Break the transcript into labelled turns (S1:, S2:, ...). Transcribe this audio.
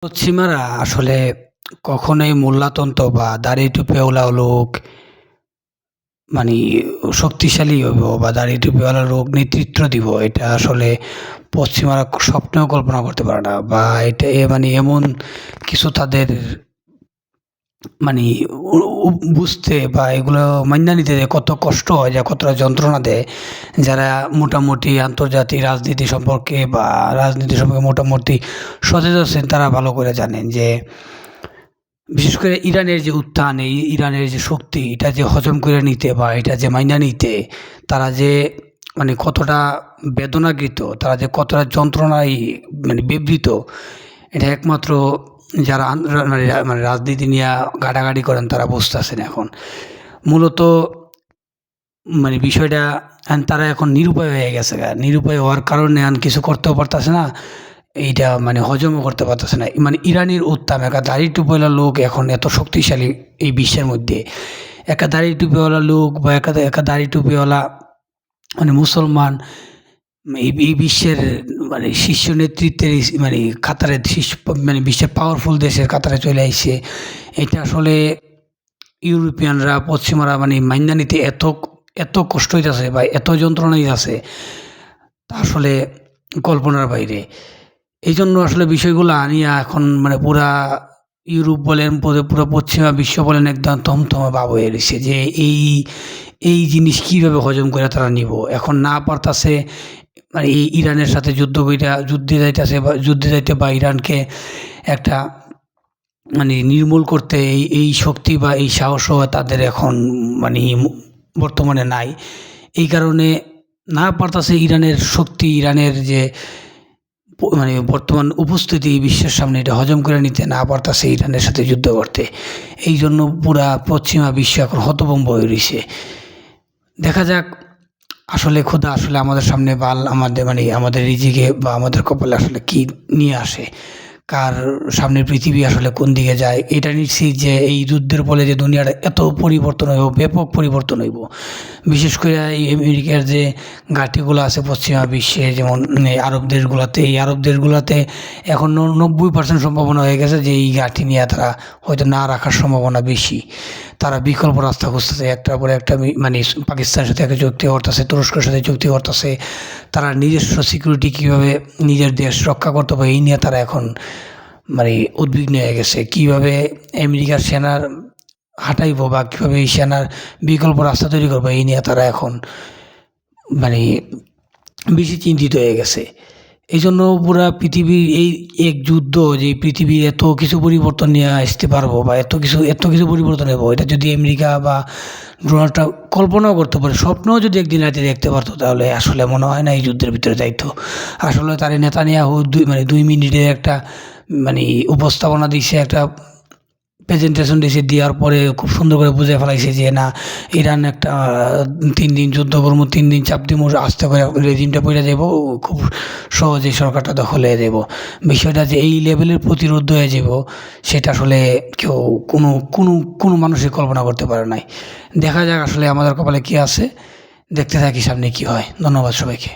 S1: পশ্চিমারা আসলে কখনোই মোল্লাতন্ত্র বা দাড়ি টুপিওয়ালা লোক মানে শক্তিশালী হইব বা দাড়ি টুপিওয়ালা লোক নেতৃত্ব দিব, এটা আসলে পশ্চিমারা স্বপ্নেও কল্পনা করতে পারে না। বা এটা এমন কিছু তাদের মানে বুঝতে বা এগুলো মাইনা নিতে যে কত কষ্ট হয়, যা কতটা যন্ত্রণা দেয়, যারা মোটামুটি আন্তর্জাতিক রাজনীতি সম্পর্কে বা রাজনীতি সম্পর্কে মোটামুটি সচেতন আছেন, তারা ভালো করে জানেন যে বিশেষ করে ইরানের যে উত্থান, এই ইরানের যে শক্তি, এটা যে হজম করে নিতে বা এটা যে মাইনা নিতে তারা যে কতটা বেদনাকৃত, তারা যে কতটা যন্ত্রণায় বিবৃত, এটা একমাত্র যারা রাজনীতি নিয়ে ঘাটাঘাটি করেন তারা বুঝতেছেন। এখন মূলত বিষয়টা তারা এখন নিরুপায় হয়ে গেছে। নিরুপায় হওয়ার কারণে কিছু করতেও পারতেছে না, এইটা হজমও করতে পারতেছে না। ইরানের উত্থান, একটা দাড়ি টুপিওয়ালা লোক এখন এত শক্তিশালী এই বিশ্বের মধ্যে, একটা দাড়ি টুপিওয়ালা লোক বা একা দাড়ি টুপিওয়ালা মুসলমান এই বিশ্বের শীর্ষ নেতৃত্বের কাতারে শীর্ষ বিশ্বের পাওয়ারফুল দেশের কাতারে চলে আসছে। এটা আসলে ইউরোপিয়ানরা, পশ্চিমারা মাইনা নিতে এত এত কষ্ট হইতেছে বা এত যন্ত্রণা হইতেছে, তা আসলে কল্পনার বাইরে। এই জন্য আসলে বিষয়গুলো আনিয়া এখন পুরা ইউরোপ বলেন, পুরো পশ্চিমা বিশ্ব বলেন, একদম থমথমে ভাব হয়ে রয়েছে যে এই জিনিস কীভাবে হজম করে তারা নিব। এখন না পারতাছে এই ইরানের সাথে যুদ্ধে যাইতে বা ইরানকে একটা নির্মূল করতে এই শক্তি বা এই সাহসও তাদের এখন বর্তমানে নাই। এই কারণে না পারতাছে ইরানের শক্তি, ইরানের যে বর্তমান উপস্থিতি বিশ্বের সামনে, এটা হজম করে নিতে না পারতাছে ইরানের সাথে যুদ্ধ করতে। এই জন্য পুরা পশ্চিমা বিশ্ব এখন হতভম্ব হয়ে রয়েছে। দেখা যাক আসলে খোদা আসলে আমাদের সামনে আমাদের আমাদের রিজিকে বা আমাদের কপালে আসলে কি নিয়ে আসে, কার সামনে পৃথিবী আসলে কোন দিকে যায়। এটা নিশ্চিত যে এই যুদ্ধের ফলে যে দুনিয়াটা এত পরিবর্তন হইব, ব্যাপক পরিবর্তন হইব। বিশেষ করে এই আমেরিকার যে ঘাঁটিগুলো আছে পশ্চিমা বিশ্বে, যেমন আরব দেশগুলোতে, এই আরব দেশগুলোতে এখন 90% সম্ভাবনা হয়ে গেছে যে এই ঘাঁটি নিয়ে তারা হয়তো না রাখার সম্ভাবনা বেশি। তারা বিকল্প রাস্তা খুঁজতেছে, একটার পরে একটা পাকিস্তানের সাথে একটা চুক্তি করতেছে, তুরস্কের সাথে চুক্তি করতেছে। তারা নিজস্ব সিকিউরিটি কীভাবে নিজের দেশ রক্ষা করতে পারে, এই নিয়ে তারা এখন উদ্বিগ্ন হয়ে গেছে। কীভাবে আমেরিকার সেনার হাঁটাইব বা কীভাবে এই সেনার বিকল্প রাস্তা তৈরি করবো, এই নিয়ে তারা এখন বেশি চিন্তিত হয়ে গেছে। এই জন্য পুরা পৃথিবীর এই এক যুদ্ধ, যে পৃথিবীর এত কিছু পরিবর্তন নিয়ে আসতে পারবো বা এত কিছু পরিবর্তন হবো, এটা যদি আমেরিকা বা ডোনাল্ড ট্রাম্প কল্পনাও করতে পারে, স্বপ্নও যদি একদিন রাতে দেখতে পারতো, তাহলে আসলে মনে হয় না এই যুদ্ধের ভিতরে যাইতো। আসলে তার নেতানিয়াহু 2 মিনিটের একটা উপস্থাপনা দিয়েছে, একটা প্রেজেন্টেশন দিয়েছে, দেওয়ার পরে খুব সুন্দর করে বুঝে ফেলাইছে যে না, ইরান একটা 3 দিন যুদ্ধ করবো, 3 দিন চাপ দিব, আস্তে করে রেজিমটা পড়ে যাব, খুব সহজেই সরকারটা দখল হয়ে যাব। বিষয়টা যে এই লেভেলের প্রতিরোধ হয়ে যাব, সেটা আসলে কেউ কোনো মানুষই কল্পনা করতে পারে নাই। দেখা যাক আসলে আমাদের কপালে কী আছে, দেখতে থাকি সামনে কী হয়। ধন্যবাদ সবাইকে।